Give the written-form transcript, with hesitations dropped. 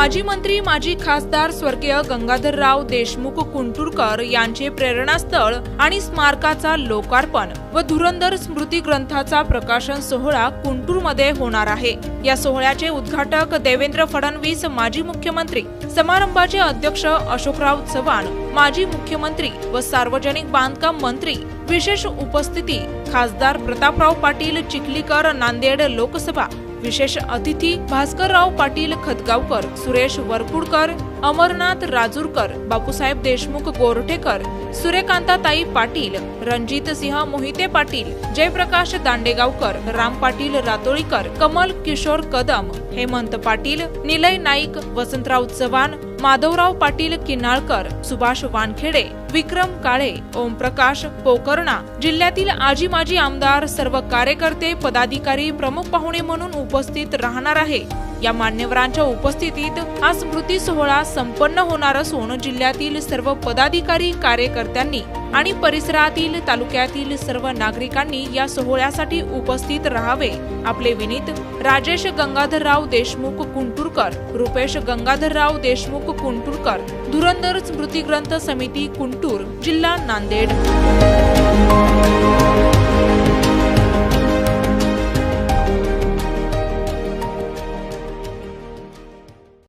माजी मंत्री माजी खासदार स्वर्गीय गंगाधरराव देशमुख कुंटुरकर यांचे प्रेरणास्थळ आणि स्मारकाचा लोकार्पण व धुरंधर स्मृती ग्रंथाचा प्रकाशन सोहळा कुंटूरमध्ये होणार आहे। या सोहळ्याचे उद्घाटक देवेंद्र फडणवीस माजी मुख्यमंत्री, समारंभाचे अध्यक्ष अशोकराव चव्हाण माजी मुख्यमंत्री व सार्वजनिक बांधकाम मंत्री, विशेष उपस्थिती खासदार प्रतापराव पाटील चिखलीकर नांदेड लोकसभा, विशेष अतिथी भास्करराव पाटील खतगावकर, सुरेश वरपुडकर, अमरनाथ राजूरकर, बापूसाहेब देशमुख गोरठेकर, सूर्यकांताताई पाटील, रणजित सिंह मोहिते पाटील, जयप्रकाश दांडेगावकर, राम पाटील रातोळीकर, कमल किशोर कदम, हेमंत पाटील, निलय नाईक, वसंतराव चव्हाण, माधवराव पाटील किन्नाळकर, सुभाष वानखेडे, विक्रम काळे, ओमप्रकाश पोकर्णा, जिल्ह्यातील आजी माजी आमदार, सर्व कार्यकर्ते, पदाधिकारी प्रमुख पाहुणे म्हणून उपस्थित राहणार आहे। या मान्यवरांच्या उपस्थितीत हा स्मृती सोहळा संपन्न होणार असून जिल्ह्यातील सर्व पदाधिकारी, कार्यकर्त्यांनी आणि परिसरातील तालुक्यातील सर्व नागरिकांनी या सोहळ्यासाठी उपस्थित राहावे। आपले विनीत राजेश गंगाधरराव देशमुख कुंटुरकर, रुपेश गंगाधरराव देशमुख कुंटुरकर, धुरंधर स्मृती ग्रंथ समिती कुंटूर, जिल्हा नांदेड।